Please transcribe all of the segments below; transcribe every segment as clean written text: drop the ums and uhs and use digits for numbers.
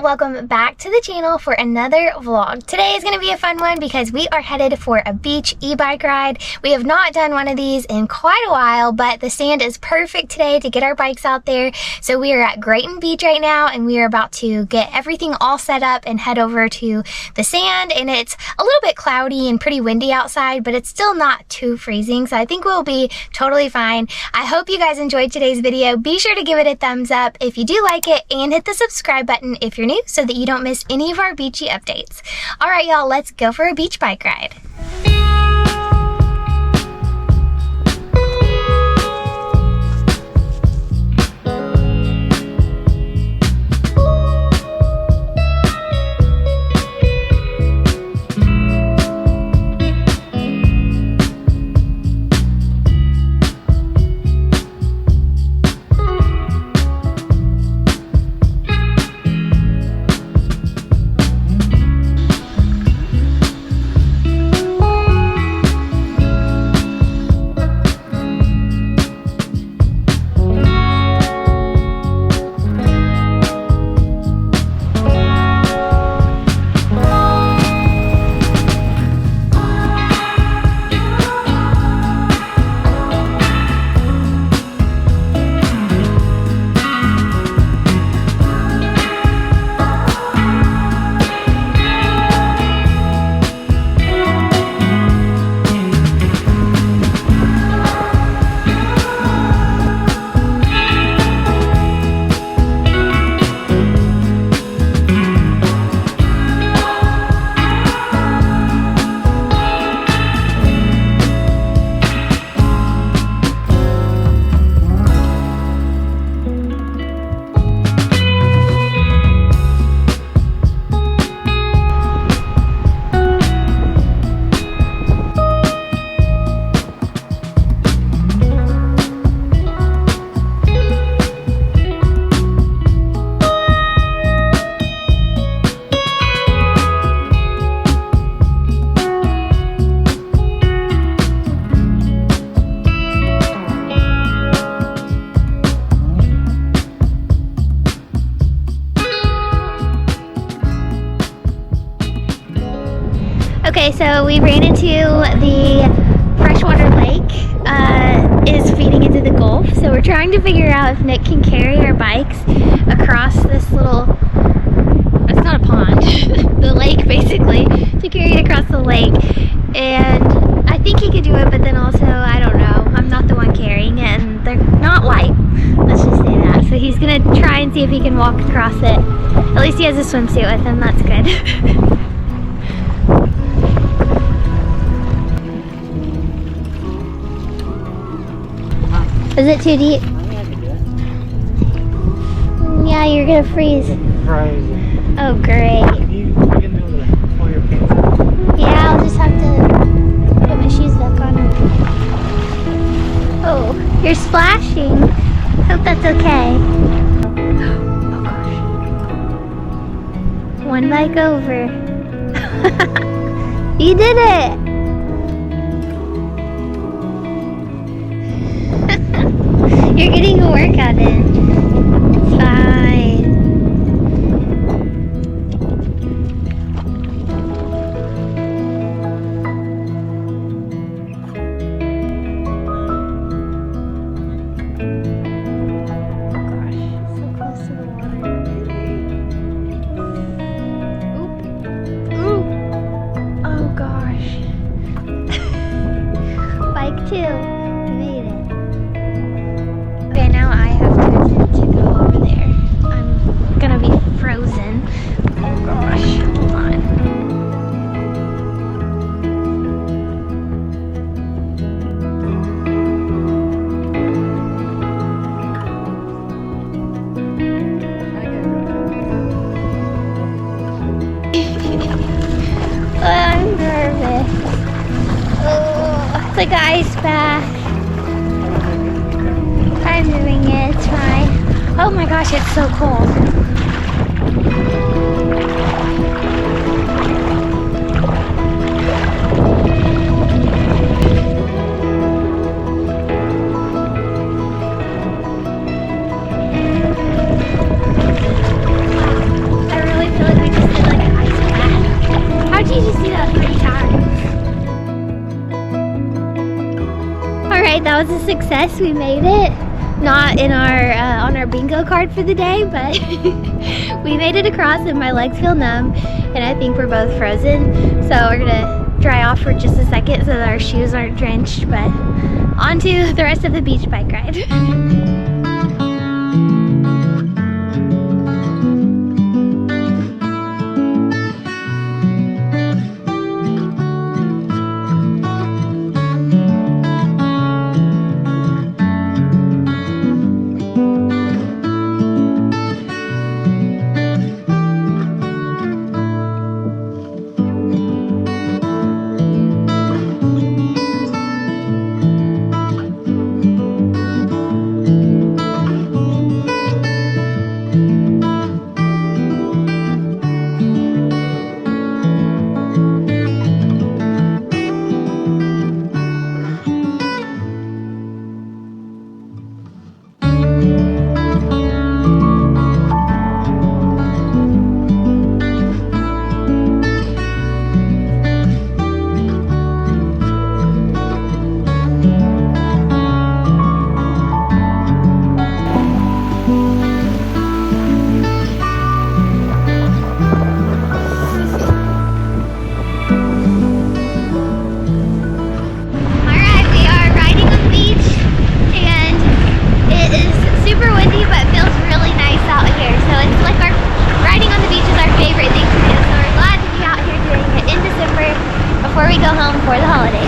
welcome back to the channel for another vlog. Today is going to be a fun one because we are headed for a beach e-bike ride. We have not done one of these in quite a while, but the sand is perfect today to get our bikes out there. So we are at Grayton Beach right now and we are about to get everything all set up and head over to the sand. And it's a little bit cloudy and pretty windy outside, but it's still not too freezing. So I think we'll be totally fine. I hope you guys enjoyed today's video. Be sure to give it a thumbs up if you do like it and hit the subscribe button if you're new so that you don't miss any of our beachy updates. All right, y'all, let's go for a beach bike ride. Okay, so we ran into the freshwater lake, is feeding into the Gulf. So we're trying to figure out if Nick can carry our bikes across this little, it's not a pond, the lake basically, to carry it across the lake. And I think he could do it, but then also, I don't know, I'm not the one carrying it and they're not light, let's just say that. So he's gonna try and see if he can walk across it. At least he has a swimsuit with him, that's good. Is it too deep? Yeah, you're gonna freeze. Frozen. Oh, great. You can be able to pull your pants up. Yeah, I'll just have to put my shoes back on. Oh, you're splashing. Hope that's okay. Oh gosh. One bike over. You did it! You're getting a workout in. It's fine. Oh gosh, so close to the water. Oop. Oop. Oh gosh. Bike 2. We made it. Okay, now I have to go over there. I'm gonna be frozen. Oh gosh, hold on. Oh, I'm nervous. Oh, it's like an ice bath. I'm doing it, it's fine. Oh my gosh, it's so cold. I really right, that was a success. We made it. Not in our on our bingo card for the day, but we made it across and my legs feel numb and I think we're both frozen. So we're gonna dry off for just a second so that our shoes aren't drenched, but on to the rest of the beach bike ride. For the holidays.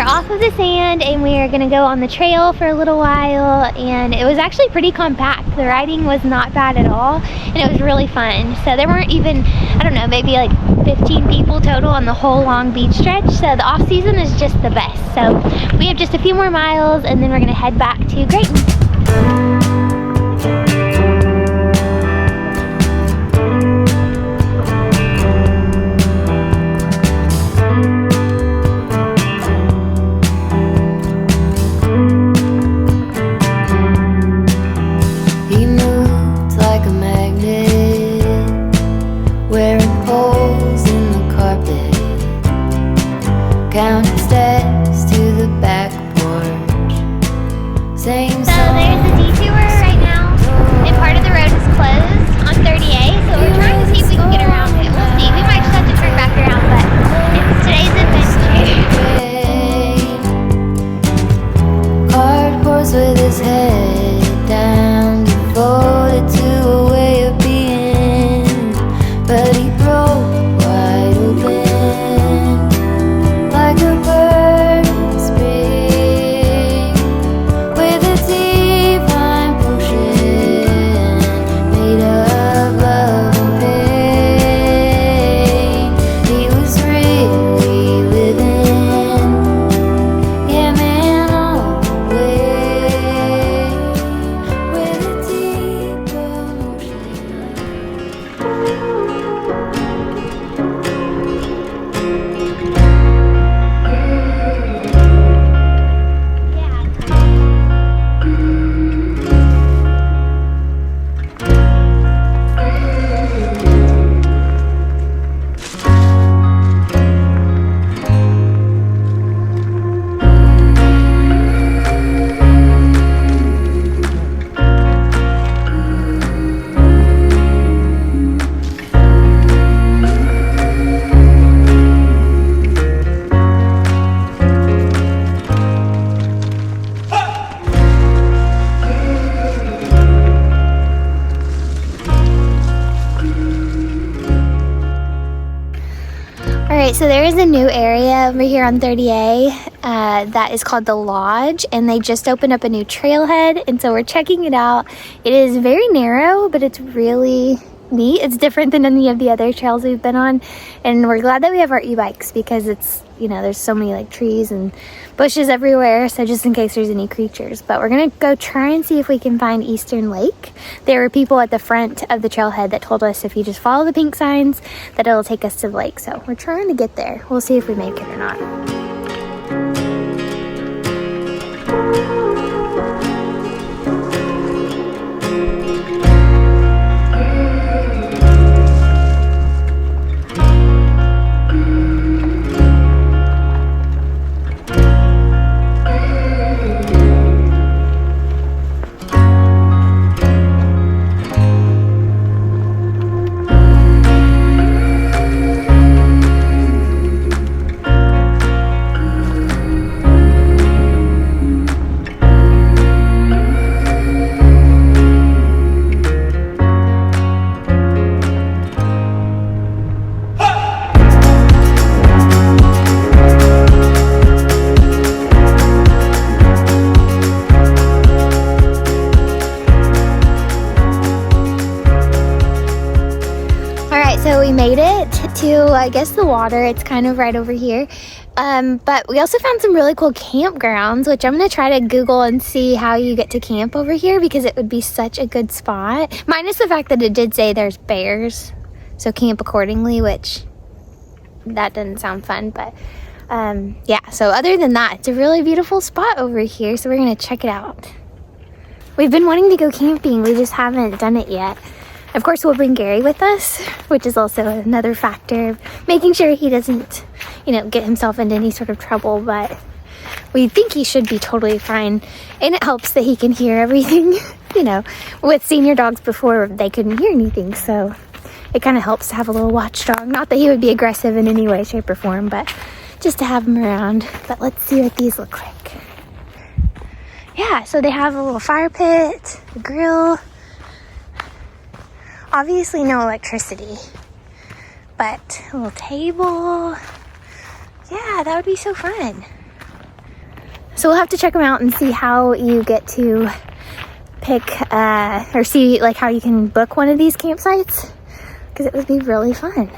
Off of the sand and we are gonna go on the trail for a little while, and it was actually pretty compact. The riding was not bad at all and it was really fun. So there weren't even, I don't know, maybe like 15 people total on the whole long beach stretch. So the off season is just the best. So we have just a few more miles and then we're gonna head back to Grayton. Counting steps to the back porch. Same song. right, so there is a new area over here on 30A that is called the Lodge, and they just opened up a new trailhead, and so we're checking it out. It is very narrow, but it's really neat. It's different than any of the other trails we've been on, and we're glad that we have our e-bikes because it's, you know, there's so many like trees and bushes everywhere, so just in case there's any creatures. But we're gonna go try and see if we can find Eastern Lake. There were people at the front of the trailhead that told us if you just follow the pink signs that it'll take us to the lake, so we're trying to get there. We'll see if we make it or not. So we made it to, I guess, the water. It's kind of right over here. But we also found some really cool campgrounds, which I'm going to try to Google and see how you get to camp over here because it would be such a good spot. Minus the fact that it did say there's bears, so camp accordingly, which that doesn't sound fun. But yeah, so other than that, it's a really beautiful spot over here. So we're going to check it out. We've been wanting to go camping. We just haven't done it yet. Of course, we'll bring Gary with us, which is also another factor of making sure he doesn't, you know, get himself into any sort of trouble, but we think he should be totally fine. And it helps that he can hear everything, you know, with senior dogs before they couldn't hear anything, so it kind of helps to have a little watchdog. Not that he would be aggressive in any way, shape, or form, but just to have him around. But let's see what these look like. Yeah, so they have a little fire pit, a grill. Obviously no electricity, but a little table. Yeah, that would be so fun. So we'll have to check them out and see how you get to pick or see like how you can book one of these campsites, because it would be really fun.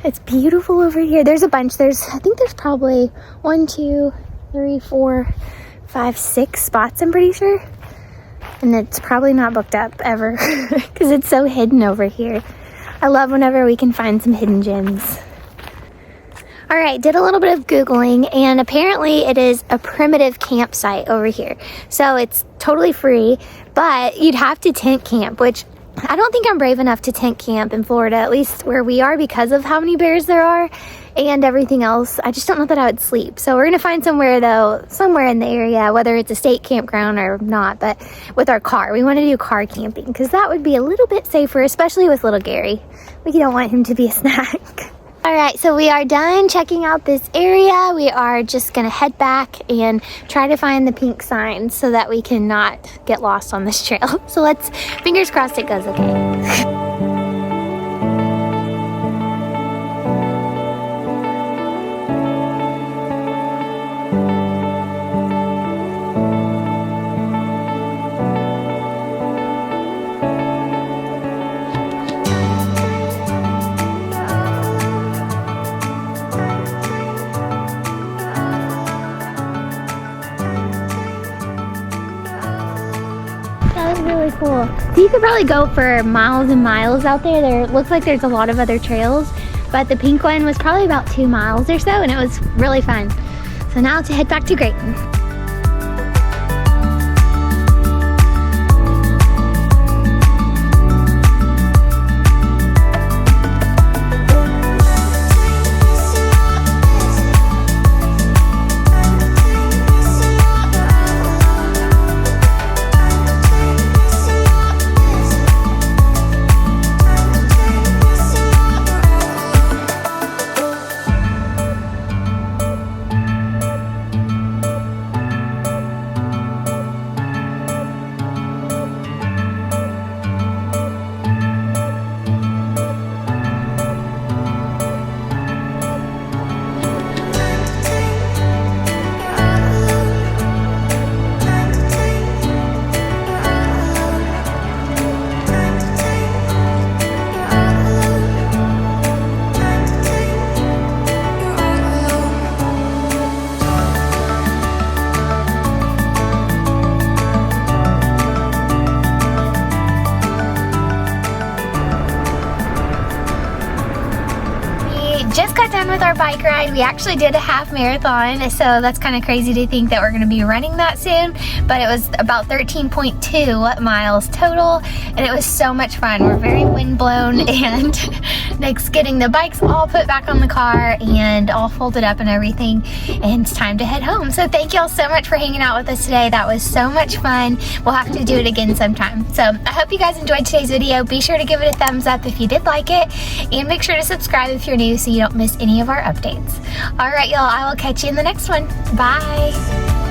It's beautiful over here. There's a bunch. I think there's probably 1, 2, 3, 4, 5, 6 spots, I'm pretty sure. And it's probably not booked up ever because it's so hidden over here. I love whenever we can find some hidden gems. All right, did a little bit of Googling, and apparently it is a primitive campsite over here. So it's totally free, but you'd have to tent camp, which I don't think I'm brave enough to tent camp in Florida, at least where we are, because of how many bears there are and everything else. I just don't know that I would sleep. So we're gonna find somewhere though, somewhere in the area, whether it's a state campground or not, but with our car. We wanna do car camping because that would be a little bit safer, especially with little Gary. We don't want him to be a snack. All right, so we are done checking out this area. We are just gonna head back and try to find the pink sign so that we cannot get lost on this trail. So let's, fingers crossed it goes okay. Really cool. So you could probably go for miles and miles out there. There looks like there's a lot of other trails, but the pink one was probably about 2 miles or so, and it was really fun. So now to head back to Grayton. with our bike ride. We actually did a half marathon, so that's kind of crazy to think that we're going to be running that soon, but it was about 13.2 miles total, and it was so much fun. We're very windblown, and Nick's getting the bikes all put back on the car and all folded up and everything, and it's time to head home. So thank y'all so much for hanging out with us today. That was so much fun. We'll have to do it again sometime. So I hope you guys enjoyed today's video. Be sure to give it a thumbs up if you did like it, and make sure to subscribe if you're new so you don't miss any of our updates. All right, y'all, I will catch you in the next one. Bye.